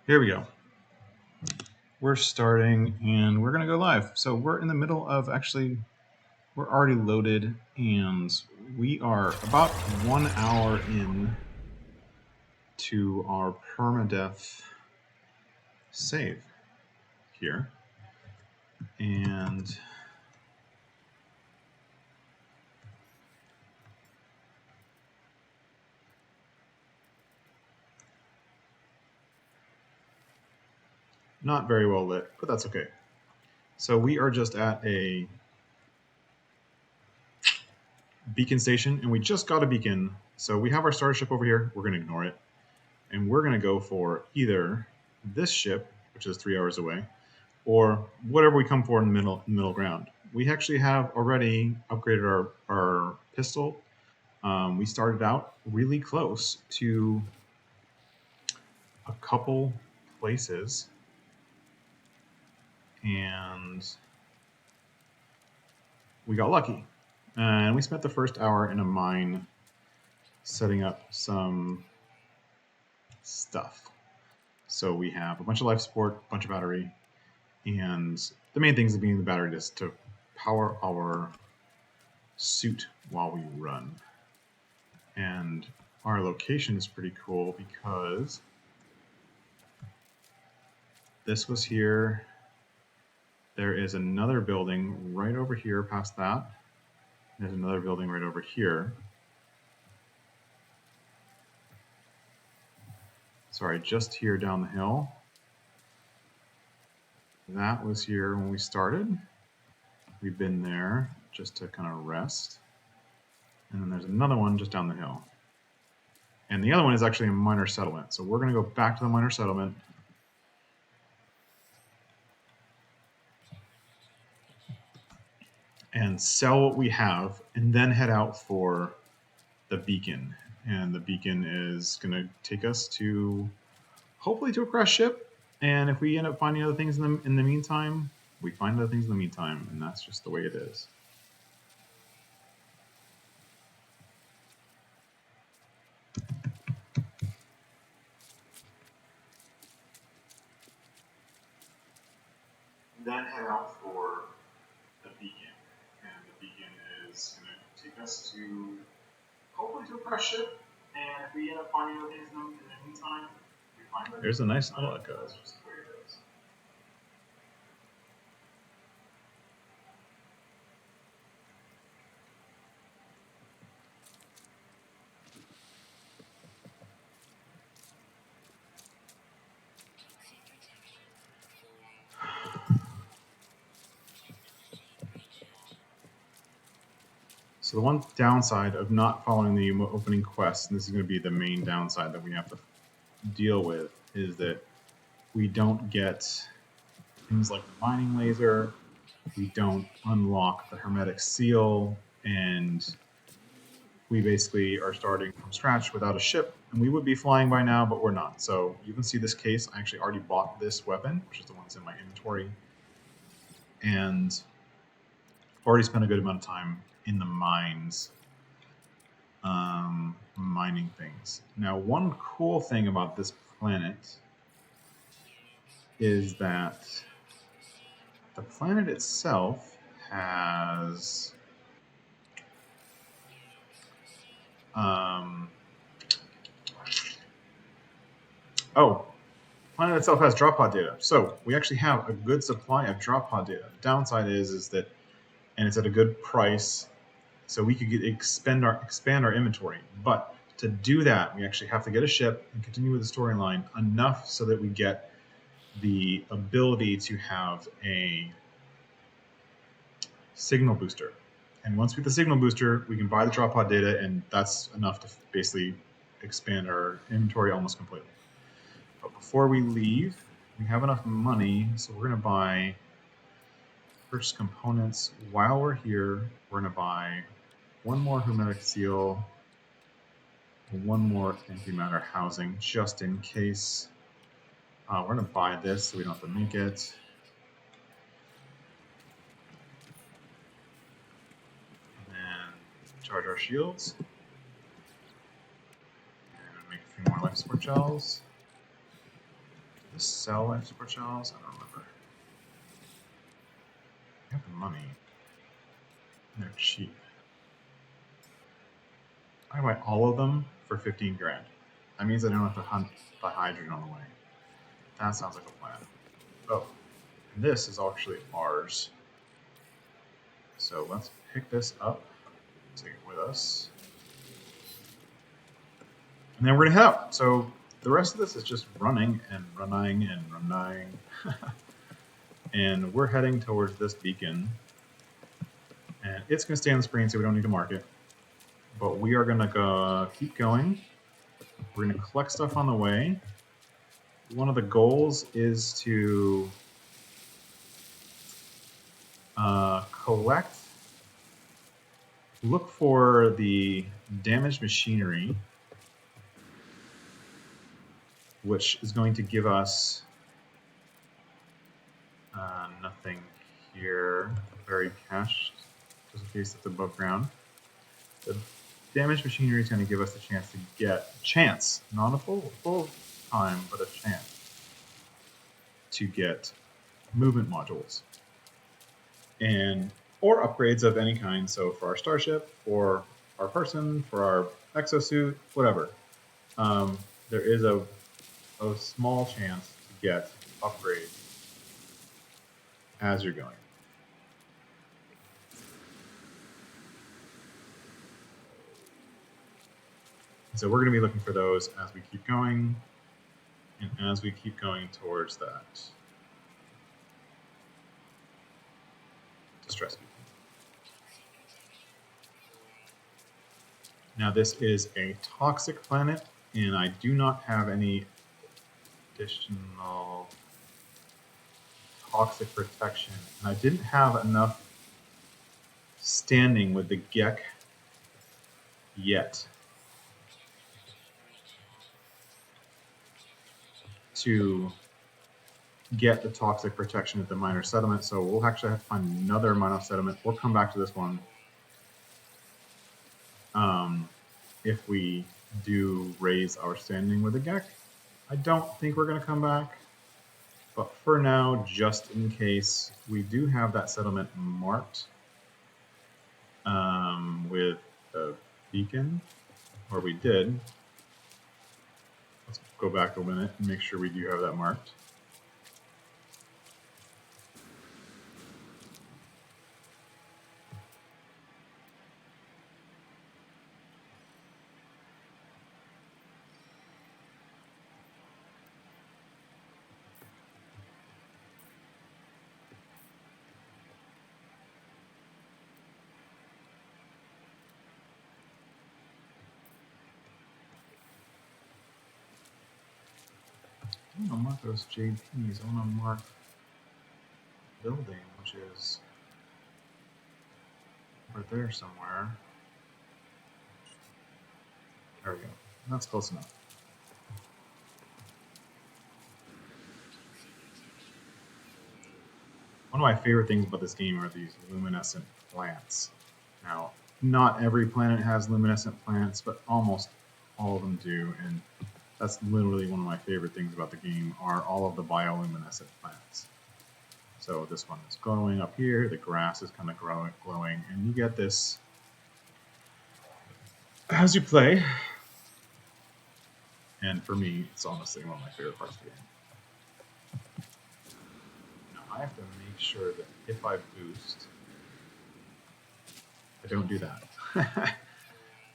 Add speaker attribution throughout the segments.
Speaker 1: Here we go. We're starting and we're going to go live. So we're in the middle of we're already loaded and we are about 1 hour in to our permadeath save here. And not very well lit, but that's okay. So we are just at a beacon station and we just got a beacon. So we have our starter ship over here. We're going to ignore it. And we're going to go for either this ship, which is 3 hours away, or whatever we come for in the middle ground. We actually have already upgraded our pistol. We started out really close to a couple places, and we got lucky. And we spent the first hour in a mine setting up some stuff. So we have a bunch of life support, a bunch of battery, and the main thing is being the battery just to power our suit while we run. And our location is pretty cool because this was here. There is another building right over here past that. There's another building right over here. Sorry, just here down the hill. That was here when we started. We've been there just to kind of rest. And then there's another one just down the hill. And the other one is actually a minor settlement. So we're going to go back to the minor settlement. And sell what we have, and then head out for the beacon. And the beacon is going to take us to, hopefully, to a crash ship. And if we end up finding other things in the meantime, we find other things in the meantime, and that's just the way it is. Then head out for the beacon, and the beacon is going to take us to, hopefully, to a crash ship. And if we end up finding other things in the meantime, we find other. There's a nice little echo. That's just the way it is. So the one downside of not following the opening quest, and this is going to be the main downside that we have to deal with, is that we don't get things like the mining laser, we don't unlock the hermetic seal, and we basically are starting from scratch without a ship. And we would be flying by now, but we're not. So you can see this case. I actually already bought this weapon, which is the one that's in my inventory, and already spent a good amount of time in the mines mining things. Now, one cool thing about this planet is that the planet itself has planet itself has drop pod data. So we actually have a good supply of drop pod data. The downside is that, and it's at a good price, so we could expand our inventory. But to do that, we actually have to get a ship and continue with the storyline enough so that we get the ability to have a signal booster. And once we get the signal booster, we can buy the drop pod data, and that's enough to basically expand our inventory almost completely. But before we leave, we have enough money, so we're going to buy purchase components. While we're here, we're going to buy one more hermetic seal, one more antimatter housing, just in case. We're going to buy this so we don't have to make it. And then charge our shields. And make a few more life support gels. sell export shells? I don't remember. I have the money. And they're cheap. I buy all of them for 15 grand. That means I don't have to hunt the hydrogen on the way. That sounds like a plan. Oh, and this is actually ours. So let's pick this up, take it with us. And then we're gonna head out. So the rest of this is just running and running and running. And we're heading towards this beacon. And it's gonna stay on the screen so we don't need to mark it. But we are gonna go keep going. We're gonna collect stuff on the way. One of the goals is to look for the damaged machinery, which is going to give us nothing here, buried cache, just in case it's above ground. The damaged machinery is going to give us the chance, not a full time, but a chance to get movement modules or upgrades of any kind. So for our starship, for our person, for our exosuit, whatever, there is a small chance to get upgrades as you're going. So we're going to be looking for those as we keep going, and as we keep going towards that distress beacon. Now this is a toxic planet, and I do not have any additional toxic protection, and I didn't have enough standing with the Gek yet to get the toxic protection at the minor settlement, so we'll actually have to find another minor settlement or come back to this one if we do raise our standing with the Gek. I don't think we're going to come back, but for now, just in case, we do have that settlement marked with a beacon, or we did. Let's go back a minute and make sure we do have that marked. I don't mark those JPs. I want to mark building, which is right there somewhere. There we go. That's close enough. One of my favorite things about this game are these luminescent plants. Now, not every planet has luminescent plants, but almost all of them do, and that's literally one of my favorite things about the game are all of the bioluminescent plants. So this one is glowing up here, the grass is kind of glowing, and you get this as you play. And for me, it's honestly one of my favorite parts of the game. Now I have to make sure that if I boost, I don't do that.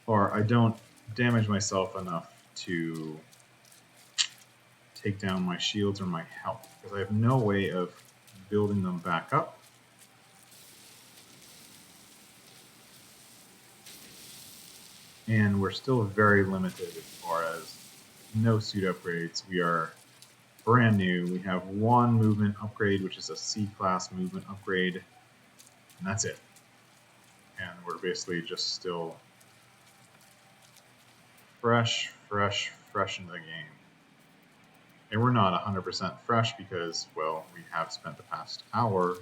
Speaker 1: Or I don't damage myself enough to take down my shields or my health, because I have no way of building them back up. And we're still very limited as far as no suit upgrades. We are brand new. We have one movement upgrade, which is a C-class movement upgrade, and that's it. And we're basically just still fresh into the game. And we're not 100% fresh because, well, we have spent the past hour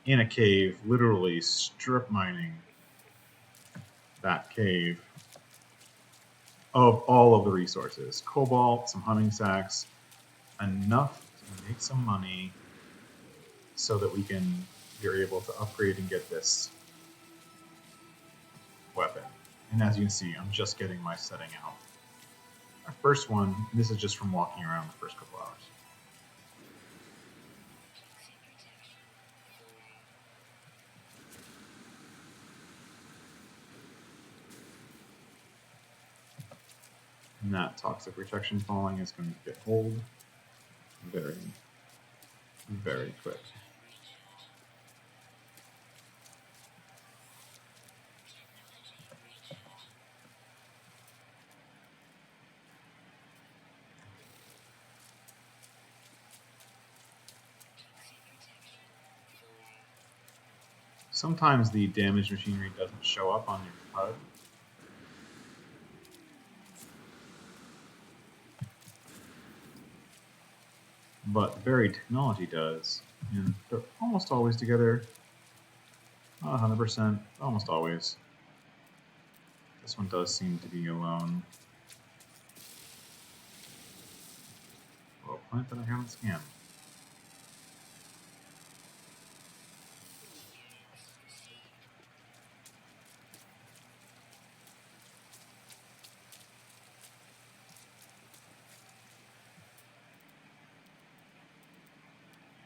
Speaker 1: in a cave, literally strip mining that cave of all of the resources. Cobalt, some hunting sacks, enough to make some money so that you're able to upgrade and get this weapon. And as you can see, I'm just getting my setting out. Our first one, this is just from walking around the first couple hours. And that toxic protection falling is going to get hold very, very quick. Sometimes the damaged machinery doesn't show up on your HUD. But buried technology does, and they're almost always together. Not 100%, almost always. This one does seem to be alone. Well, plant that I haven't scanned.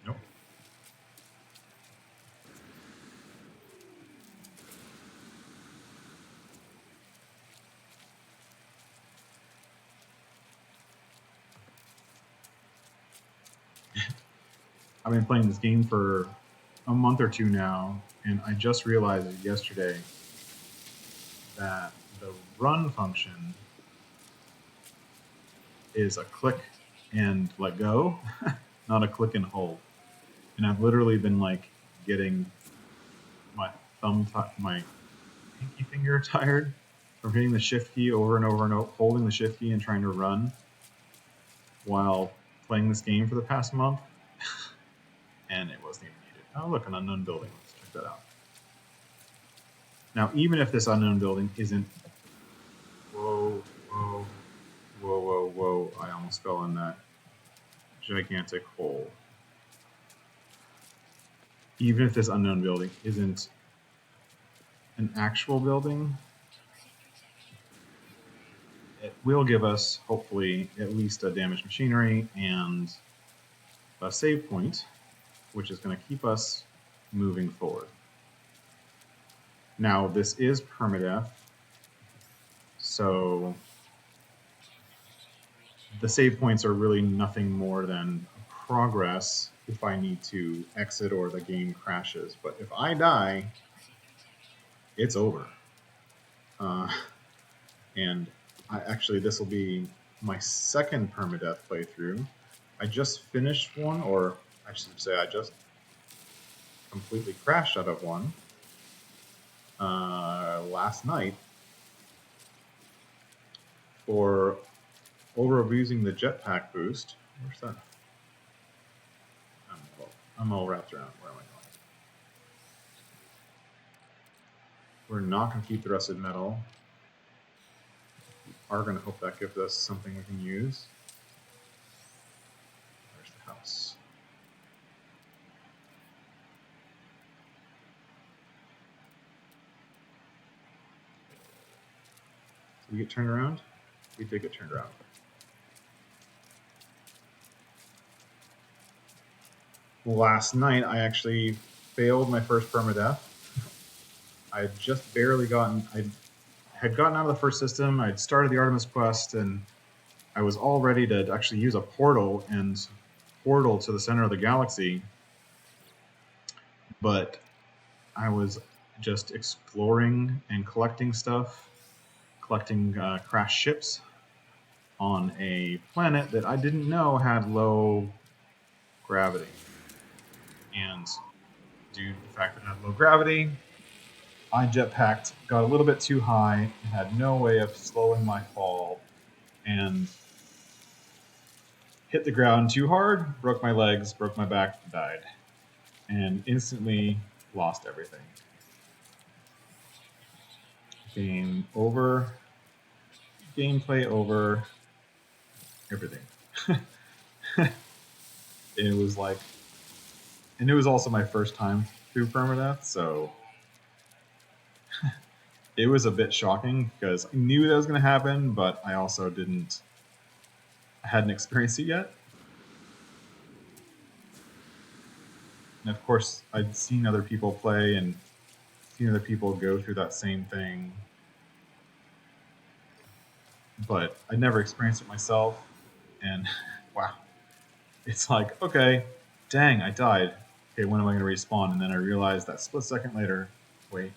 Speaker 1: Nope. I've been playing this game for a month or two now, and I just realized yesterday that the run function is a click and let go, not a click and hold. And I've literally been like getting my my pinky finger tired from hitting the shift key over and over and over, holding the shift key and trying to run while playing this game for the past month. And it wasn't even needed. Oh, look, an unknown building. Let's check that out. Now, even if this unknown building isn't. Whoa, whoa, whoa, whoa, whoa. I almost fell in that gigantic hole. Even if this unknown building isn't an actual building, it will give us, hopefully, at least a damaged machinery and a save point, which is going to keep us moving forward. Now, this is permadeath, so the save points are really nothing more than progress if I need to exit or the game crashes. But if I die, it's over. And this will be my second permadeath playthrough. I just finished one, or I should say I just completely crashed out of one last night for over-abusing the jetpack boost. Where's that? I'm all wrapped around. Where am I going? We're not going to keep the rusted metal. We are going to hope that gives us something we can use. There's the house. Did we get turned around? We did get turned around. Last night, I actually failed my first permadeath. I had just barely I had gotten out of the first system. I'd started the Artemis quest, and I was all ready to actually use a portal and portal to the center of the galaxy. But I was just exploring and collecting stuff, collecting crashed ships on a planet that I didn't know had low gravity. And due to the fact that it had low gravity, I jetpacked, got a little bit too high, had no way of slowing my fall, and hit the ground too hard, broke my legs, broke my back, died, and instantly lost everything. Game over. gameplay over everything. It was like, and it was also my first time through Permadeath, so it was a bit shocking because I knew that was going to happen, but I also I hadn't experienced it yet. And of course, I'd seen other people play and seen other people go through that same thing, but I'd never experienced it myself. And wow, it's like, okay, dang, I died. Okay, when am I going to respawn? And then I realized that split second later, wait,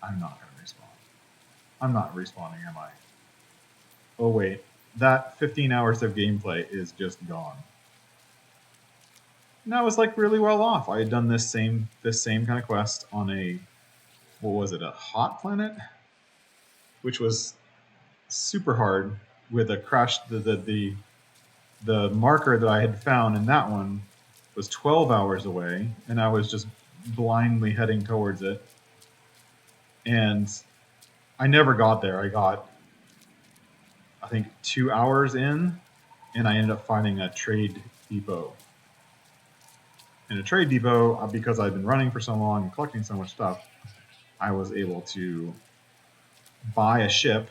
Speaker 1: I'm not going to respawn. I'm not respawning, am I? Oh wait, that 15 hours of gameplay is just gone. And I was like really well off. I had done this same kind of quest on a, what was it, a hot planet, which was super hard with a crash. The marker that I had found in that one was 12 hours away, and I was just blindly heading towards it. And I never got there. I got, I think, 2 hours in, and I ended up finding a trade depot. In a trade depot, because I'd been running for so long and collecting so much stuff, I was able to buy a ship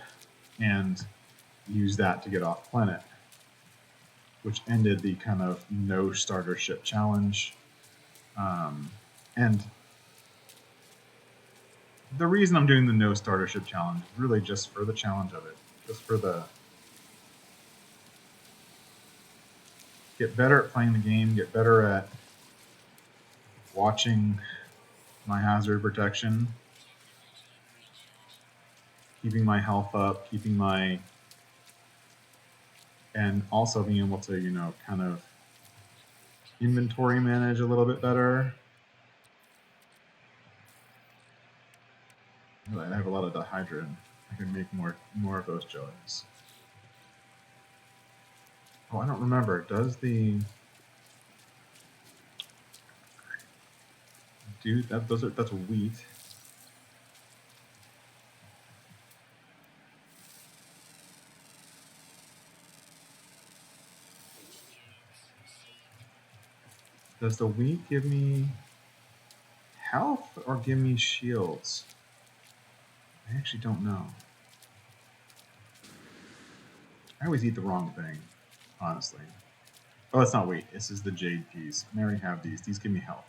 Speaker 1: and use that to get off planet, which ended the kind of no starter ship challenge. And the reason I'm doing the no starter ship challenge is really just for the challenge of it, just for the get better at playing the game, get better at watching my hazard protection, keeping my health up, keeping my, and also being able to, you know, kind of inventory manage a little bit better. I have a lot of dihydrin. I can make more of those jellies. Oh, I don't remember. Does the do that? That's wheat. Does the wheat give me health or give me shields? I actually don't know. I always eat the wrong thing, honestly. Oh, it's not wheat. This is the jade peas. I already have these. These give me health.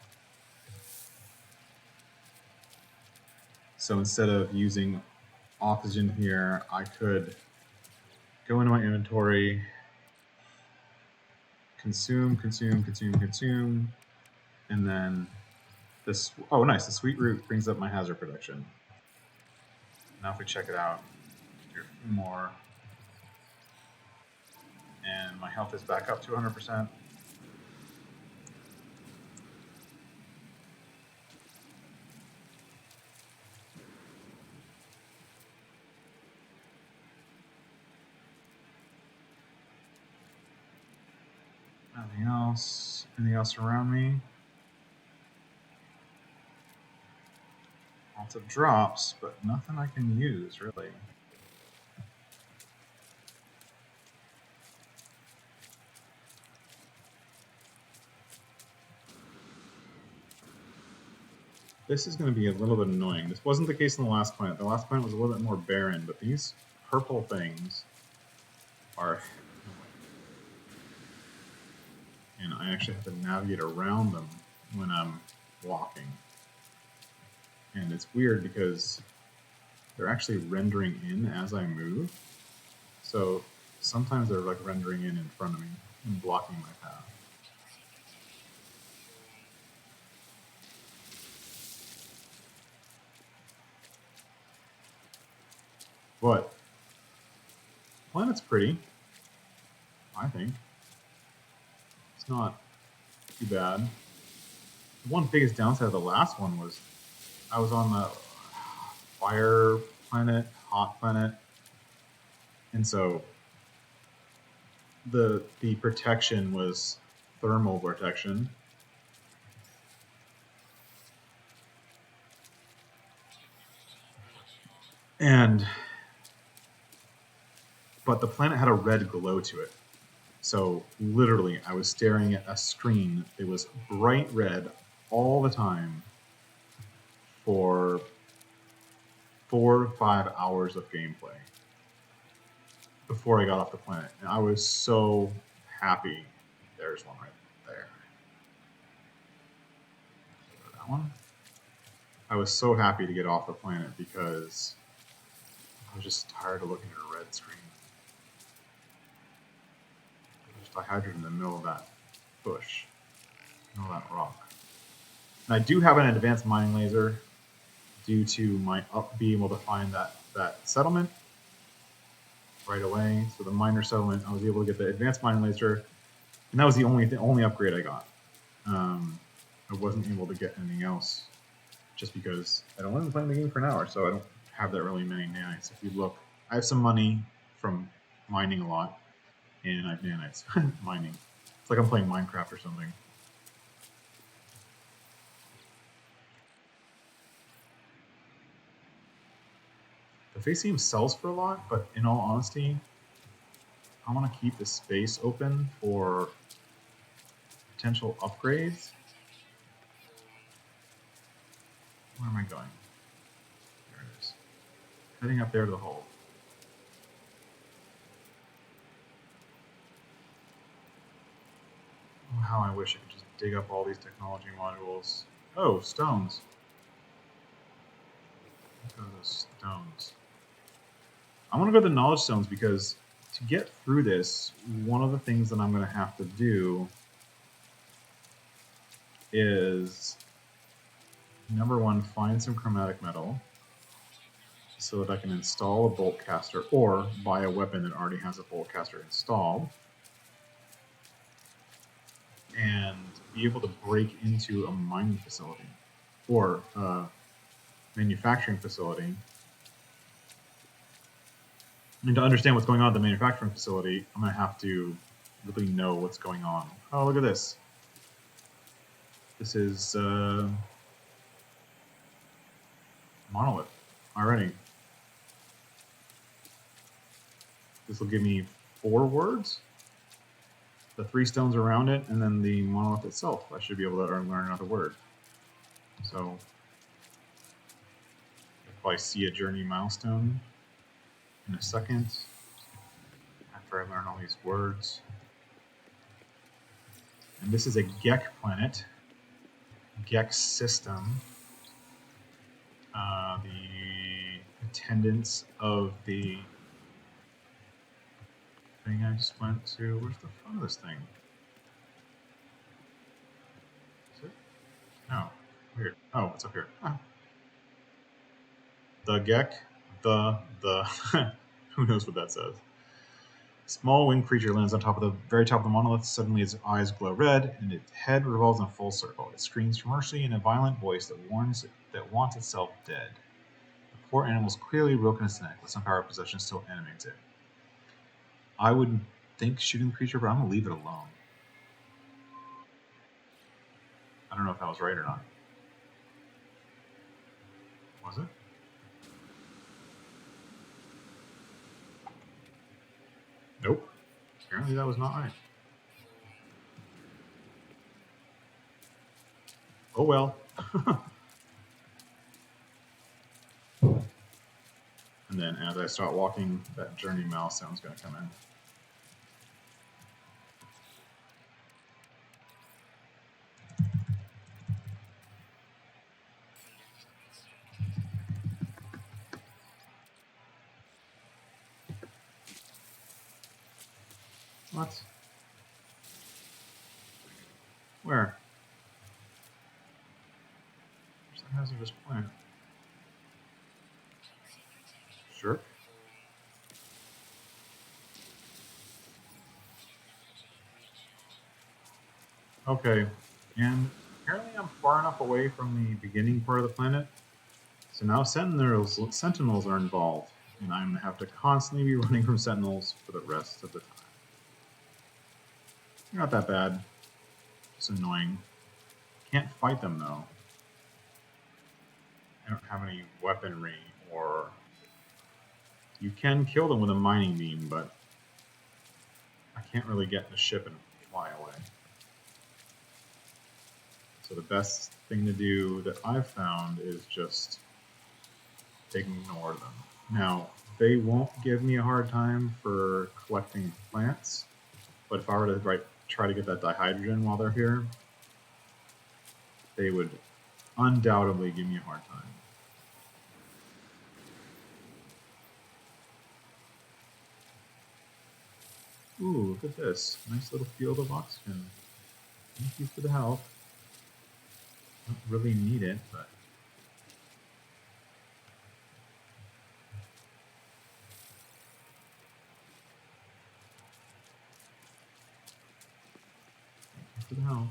Speaker 1: So instead of using oxygen here, I could go into my inventory, consume, and then this. Oh, nice. The sweet root brings up my hazard protection. Now if we check it out, do a few more, and my health is back up to 100%. Nothing else? Anything else around me? Lots of drops, but nothing I can use, really. This is going to be a little bit annoying. This wasn't the case in the last planet. The last planet was a little bit more barren, but these purple things are... And I actually have to navigate around them when I'm walking. And it's weird because they're actually rendering in as I move. So sometimes they're like rendering in front of me and blocking my path. But planet's pretty, I think. It's not too bad. The one biggest downside of the last one was I was on the fire planet, hot planet, and so the protection was thermal protection. And but the planet had a red glow to it. So literally, I was staring at a screen that was bright red all the time for 4 or 5 hours of gameplay before I got off the planet. And I was so happy. There's one right there. That one. I was so happy to get off the planet because I was just tired of looking at a red screen. Just I hydrogen in the middle of that bush, middle of that rock. And I do have an advanced mining laser due to my being able to find that settlement right away. So the miner settlement, I was able to get the advanced mining laser, and that was the only upgrade I got. I wasn't able to get anything else just because I'd only been playing the game for an hour, so I don't have that really many nanites. If you look, I have some money from mining a lot, and I have nanites mining. It's like I'm playing Minecraft or something. The face team sells for a lot, but in all honesty, I want to keep the space open for potential upgrades. Where am I going? There it is. Heading up there to the hole. Oh, how I wish I could just dig up all these technology modules. Oh, stones. Look at those stones. I want to go to the knowledge stones because to get through this, one of the things that I'm going to have to do is, number one, find some chromatic metal so that I can install a bolt caster or buy a weapon that already has a bolt caster installed and be able to break into a mining facility or a manufacturing facility. And to understand what's going on at the manufacturing facility, I'm going to have to really know what's going on. Oh, look at this. This is monolith already. This will give me 4 words, the 3 stones around it, and then the monolith itself. I should be able to learn another word. So if I see a journey milestone in a second, after I learn all these words. And this is a Gek planet, Gek system. The attendance of the thing I just went to. Where's the front of this thing? Is it? No. Weird. Oh, it's up here. Ah. The Gek. The. Who knows what that says? Small winged creature lands on top of the very top of the monolith. Suddenly its eyes glow red, and its head revolves in a full circle. It screams for mercy in a violent voice that wants itself dead. The poor animal is clearly broken its neck, but some power of possession still animates it. I would think shooting the creature, but I'm gonna leave it alone. I don't know if that was right or not. Was it? Nope. Apparently that was not right. Oh well. And then as I start walking, that journey mouse sound's going to come in. What? Where? There's a hazardous plant. Sure. Okay. And apparently I'm far enough away from the beginning part of the planet. So now sentinels are involved. And I'm going to have to constantly be running from sentinels for the rest of the time. They're not that bad. Just annoying. Can't fight them though. I don't have any weaponry or You can kill them with a mining beam, but I can't really get in the ship and fly away. So the best thing to do that I've found is just ignore them. Now, they won't give me a hard time for collecting plants, but if I were to try to get that dihydrogen while they're here, they would undoubtedly give me a hard time. Ooh, look at this. Nice little field of oxygen. Thank you for the help. Don't really need it, but... Thank you for the help.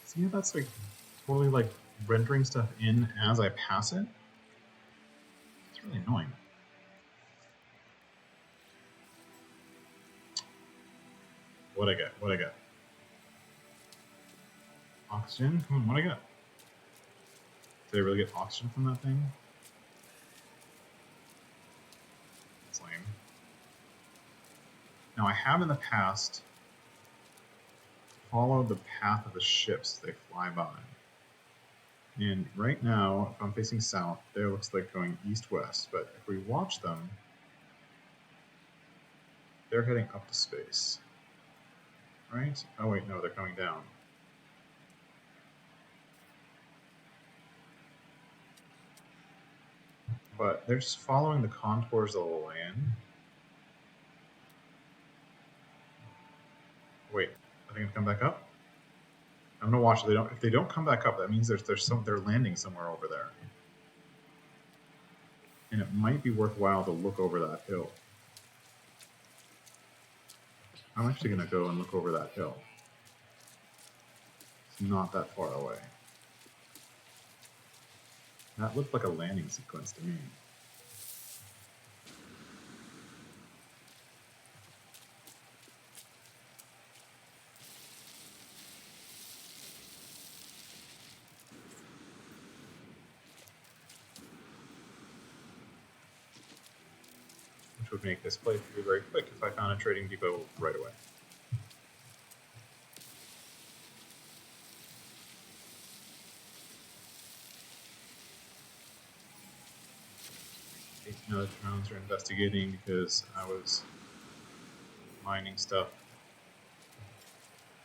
Speaker 1: See how that's like totally like rendering stuff in as I pass it? It's really annoying. What'd I get? What'd I get? Oxygen? Come on, what'd I get? Did I really get oxygen from that thing? That's lame. Now I have in the past followed the path of the ships they fly by. And right now, if I'm facing south, there looks like going east-west, but if we watch them, they're heading up to space. Right? Oh wait, no, they're coming down. But they're just following the contours of the land. Wait, are they gonna come back up? I'm gonna watch. If they don't come back up, that means they're landing somewhere over there. And it might be worthwhile to look over that hill. I'm actually gonna go and look over that hill. It's not that far away. That looked like a landing sequence to me. Which would make this playthrough very quick if I found a trading depot right away. Now the drones are investigating because I was mining stuff.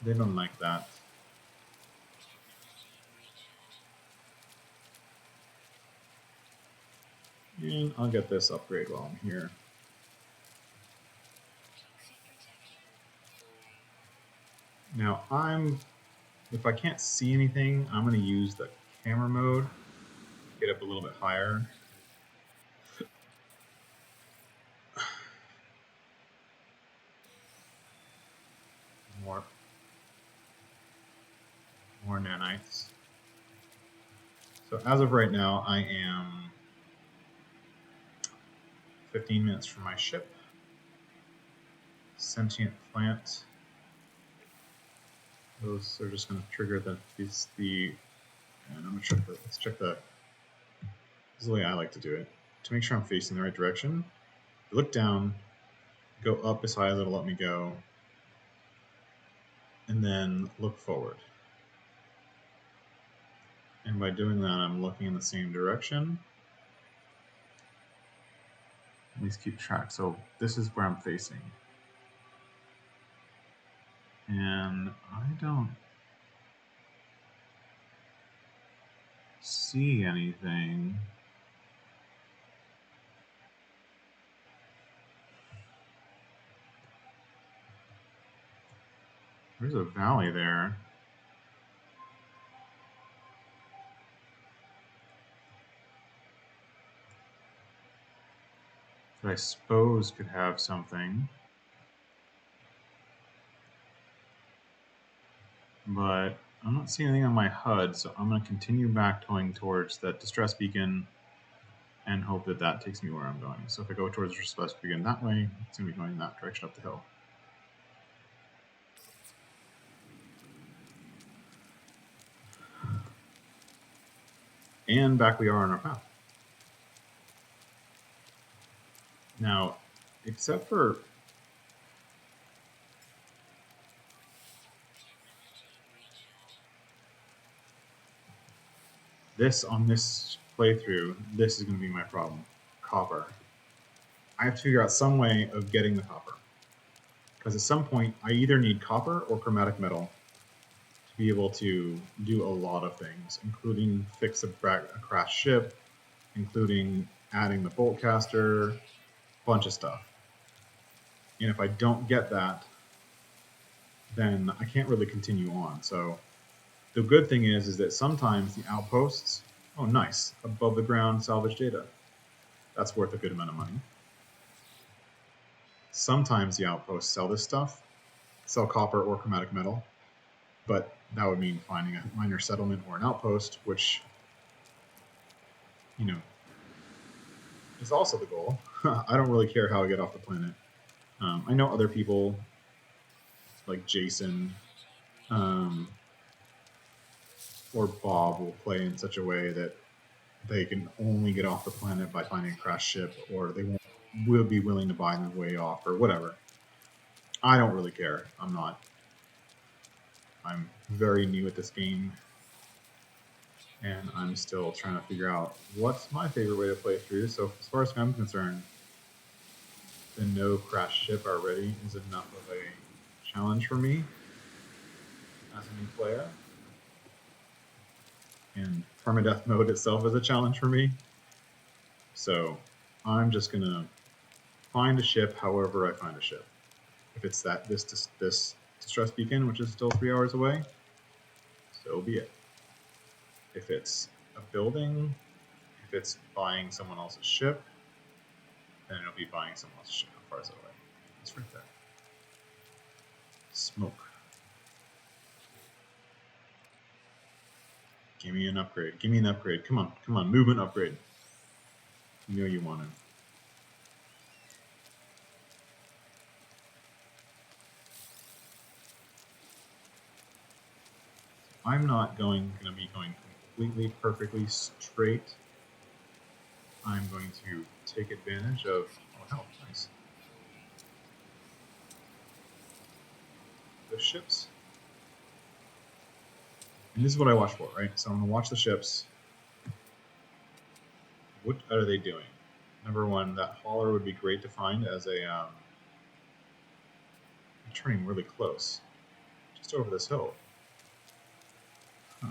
Speaker 1: They don't like that. And I'll get this upgrade while I'm here. Now if I can't see anything, I'm going to use the camera mode, get up a little bit higher. More nanites. So as of right now, I am 15 minutes from my ship. Sentient plant. Those are just going to trigger and I'm going to check let's check the, this is the way I like to do it. To make sure I'm facing the right direction, look down, go up as high as it'll let me go, and then look forward. And by doing that, I'm looking in the same direction. At least keep track. So this is where I'm facing. And I don't see anything. There's a valley there. that I suppose could have something. But I'm not seeing anything on my HUD, so I'm going to continue back towing towards that distress beacon and hope that that takes me where I'm going. So if I go towards the distress beacon that way, it's going to be going that direction up the hill. And back we are on our path. Now, except for this on this playthrough, this is going to be my problem. Copper. I have to figure out some way of getting the copper. Because at some point, I either need copper or chromatic metal to be able to do a lot of things, including fix a crashed ship, including adding the bolt caster, a bunch of stuff. And if I don't get that, then I can't really continue on. So the good thing is that sometimes the outposts, oh nice, above the ground salvage data. That's worth a good amount of money. Sometimes the outposts sell this stuff, sell copper or chromatic metal, but that would mean finding a minor settlement or an outpost, which, you know, is also the goal. I don't really care how I get off the planet. I know other people, like Jason or Bob, will play in such a way that they can only get off the planet by finding a crashed ship, or they will be willing to buy the way off, or whatever. I don't really care. I'm very new at this game, and I'm still trying to figure out what's my favorite way to play through. So as far as I'm concerned, the no crash ship already is enough of a challenge for me as a new player. And permadeath mode itself is a challenge for me. So I'm just gonna find a ship however I find a ship. If it's this distress beacon, which is still 3 hours away, so be it. If it's a building, if it's buying someone else's ship, then it'll be buying someone else's ship. How far is it away? It's right there. Smoke. Give me an upgrade. Give me an upgrade. Come on, come on, movement upgrade. You know you want it. I'm not going to be going completely perfectly straight. I'm going to take advantage of, oh hell, nice. The ships. And this is what I watch for, right? So I'm going to watch the ships. What are they doing? Number one, that hauler would be great to find as a, I'm turning really close. Just over this hill. Huh.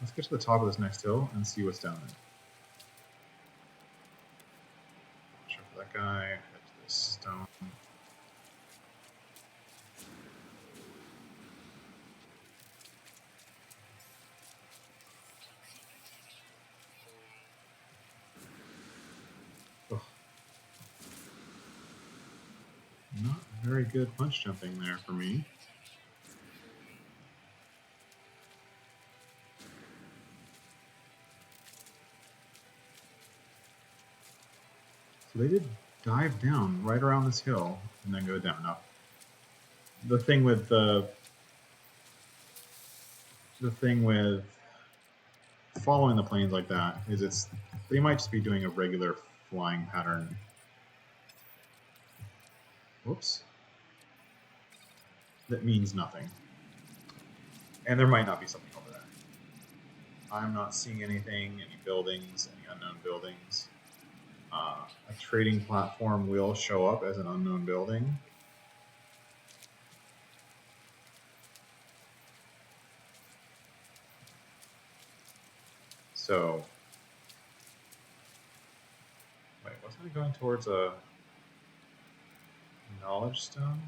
Speaker 1: Let's get to the top of this next hill and see what's down there. Watch out for that guy. Head to this stone. Ugh. Not very good punch jumping there for me. So they did dive down right around this hill and then go down. Now, the thing with following the planes like that is they might just be doing a regular flying pattern. Whoops. That means nothing. And there might not be something over there. I'm not seeing anything, any buildings, any unknown buildings. A trading platform will show up as an unknown building. So, wait, wasn't I going towards a knowledge stone?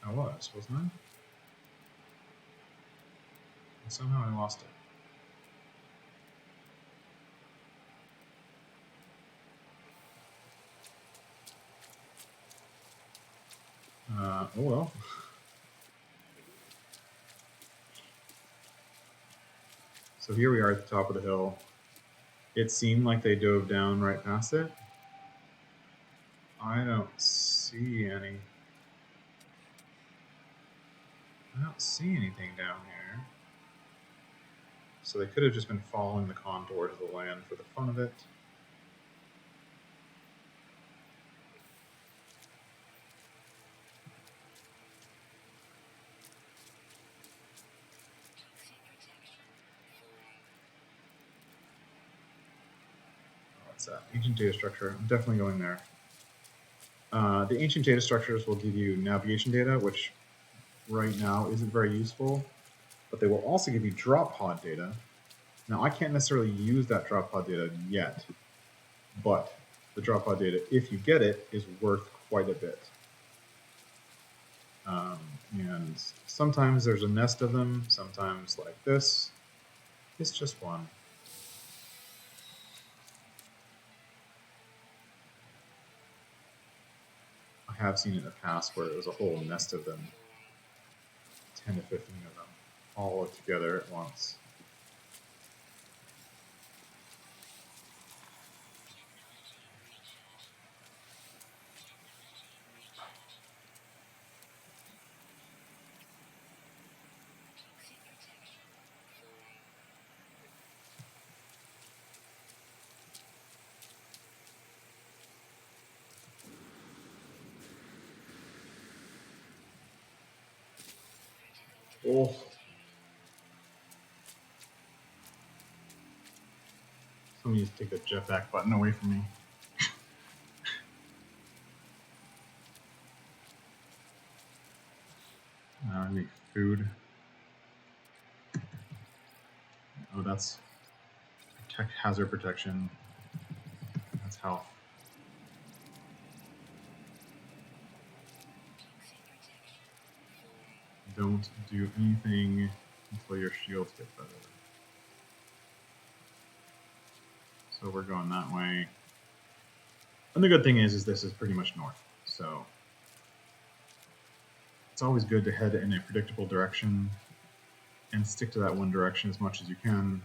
Speaker 1: I was, wasn't I? And somehow I lost it. Oh well. So here we are at the top of the hill. It seemed like they dove down right past it. I don't see any. I don't see anything down here. So they could have just been following the contours of the land for the fun of it. What's that? Ancient data structure. I'm definitely going there. The ancient data structures will give you navigation data, which right now isn't very useful, but they will also give you drop pod data. Now, I can't necessarily use that drop pod data yet, but the drop pod data, if you get it, is worth quite a bit. And sometimes there's a nest of them, sometimes like this. It's just one. I have seen it in the past where it was a whole nest of them, 10 to 15 of them, all together at once. Oh. Somebody needs to take the jetpack button away from me. I make food. Oh, that's hazard protection. That's health. Don't do anything until your shields get better. So we're going that way. And the good thing is this is pretty much north. So it's always good to head in a predictable direction and stick to that one direction as much as you can,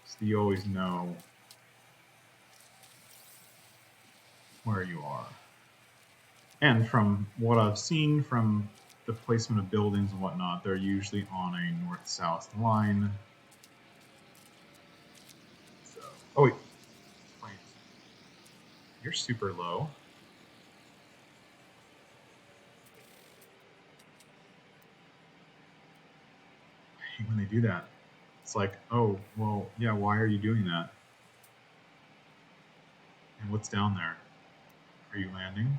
Speaker 1: so you always know where you are. And from what I've seen from the placement of buildings and whatnot, they're usually on a north-south line. So, oh wait, you're super low. I hate when they do that. It's like, oh, well, yeah, why are you doing that? And what's down there? Are you landing?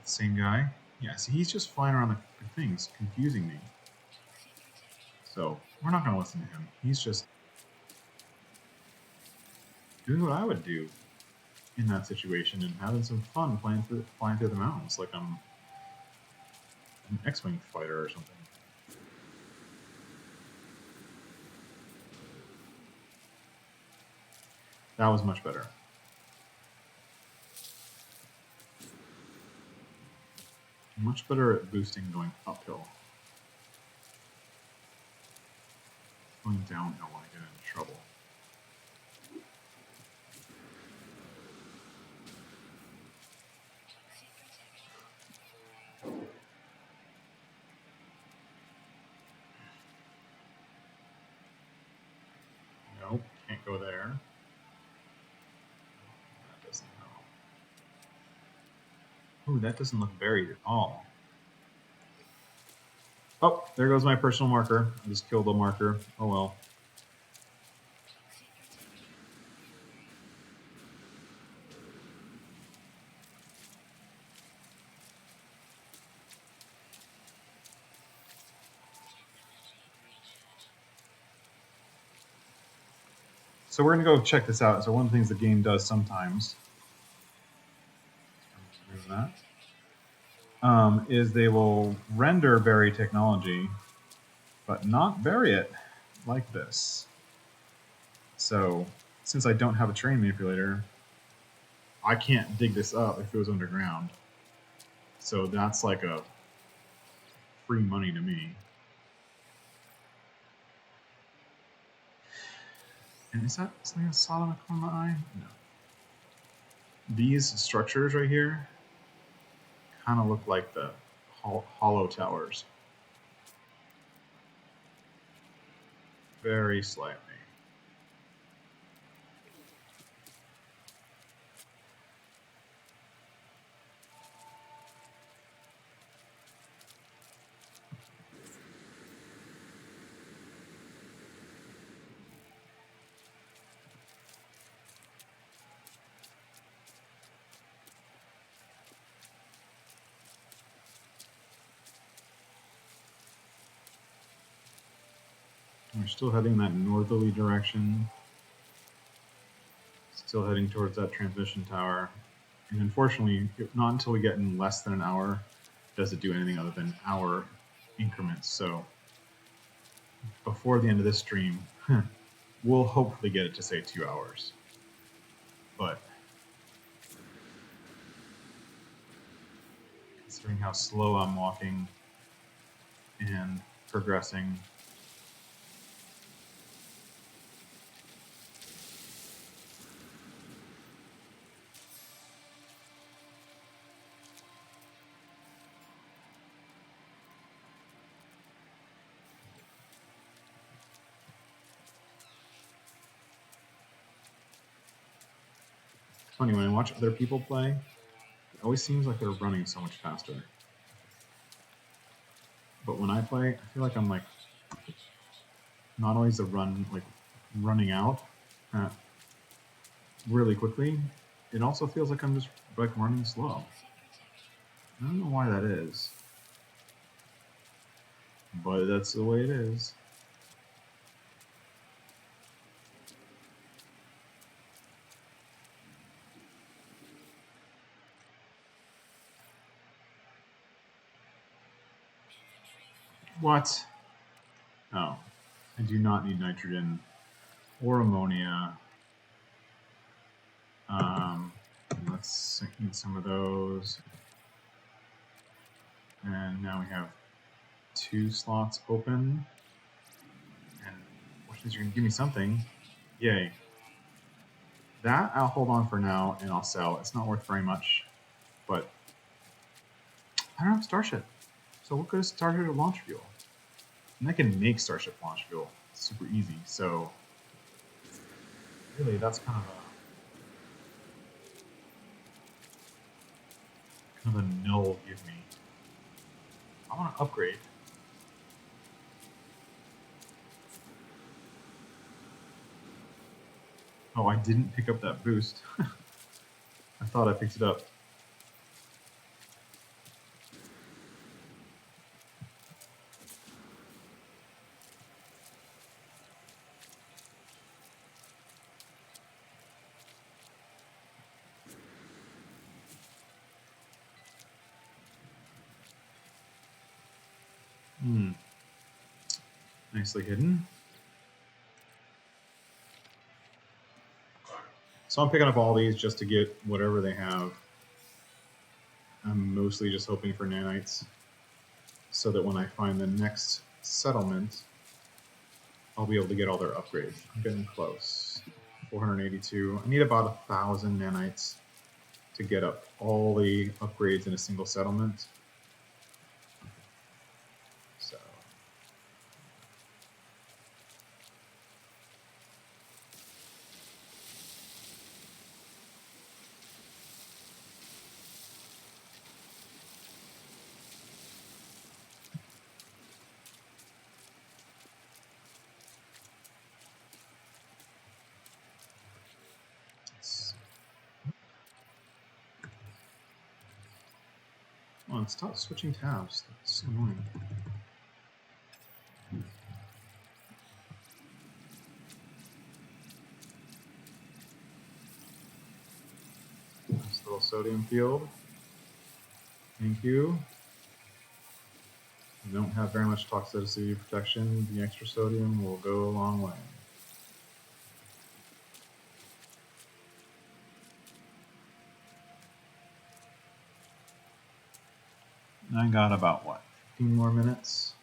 Speaker 1: Same guy? Yeah, see, he's just flying around the things, confusing me. So, we're not going to listen to him. He's just doing what I would do in that situation and having some fun flying through the mountains like I'm an X-Wing fighter or something. That was much better. Much better at boosting going uphill. Going downhill when I get into trouble. Nope, can't go there. That doesn't help. Ooh, that doesn't look buried at all. Oh, there goes my personal marker. I just killed a marker. Oh well. So we're going to go check this out. So one of the things the game does sometimes is they will render bury technology, but not bury it like this. So since I don't have a terrain manipulator, I can't dig this up if it was underground. So that's like a free money to me. And is that something a Sodom on the eye? No. These structures right here kind of look like the hollow towers. Very slightly. We're still heading that northerly direction. Still heading towards that transmission tower. And unfortunately, not until we get in less than an hour does it do anything other than hour increments. So before the end of this stream, we'll hopefully get it to say 2 hours. But considering how slow I'm walking and progressing, it's funny when I watch other people play, it always seems like they're running so much faster. But when I play, I feel like I'm like not always the run, like running out really quickly. It also feels like I'm just like running slow. I don't know why that is, but that's the way it is. What? Oh, I do not need nitrogen or ammonia. Let's eat some of those. And now we have 2 slots open. And which means you're going to give me something. Yay. That I'll hold on for now and I'll sell. It's not worth very much, but I don't have Starship. So what good is Starship launch fuel? And I can make Starship launch fuel. It's super easy. So really, that's kind of a null give me. I want to upgrade. Oh, I didn't pick up that boost. I thought I picked it up. Nicely hidden. So I'm picking up all these just to get whatever they have. I'm mostly just hoping for nanites so that when I find the next settlement, I'll be able to get all their upgrades. I'm getting close. 482. I need about 1,000 nanites to get up all the upgrades in a single settlement. So come on, stop switching tabs. That's so annoying. Nice little sodium field. Thank you. We don't have very much toxicity protection. The extra sodium will go a long way. And I got about, what, 15 more minutes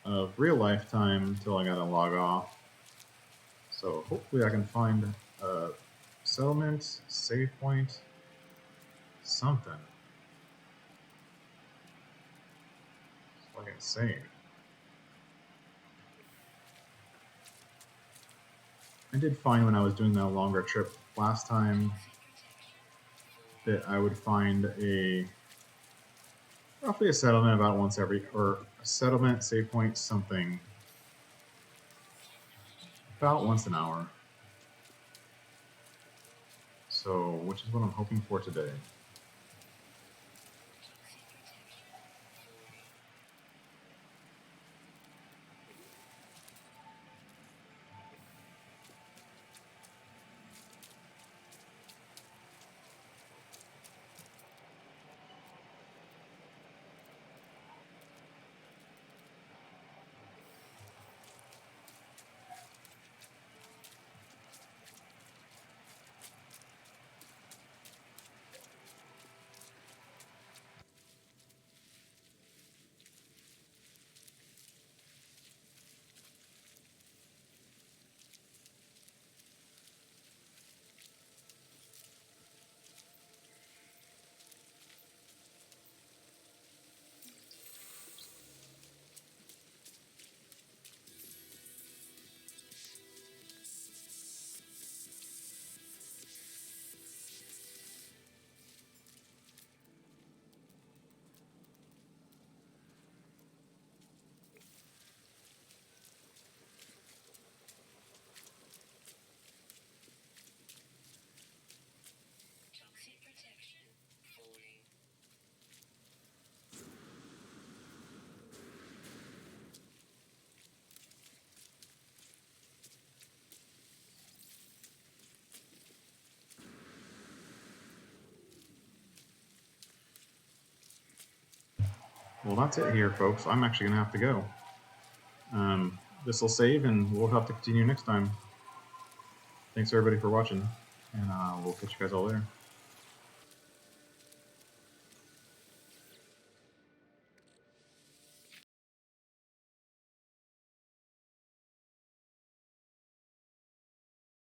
Speaker 1: of real life time until I gotta log off. So hopefully I can find a settlement, save point, something. So I can save. I did find when I was doing that longer trip last time that I would find roughly a settlement about once every, or a settlement, save point, something, about once an hour. So, which is what I'm hoping for today. Well, that's it here, folks. I'm actually going to have to go. This will save, and we'll have to continue next time. Thanks, everybody, for watching, and we'll catch you guys all later.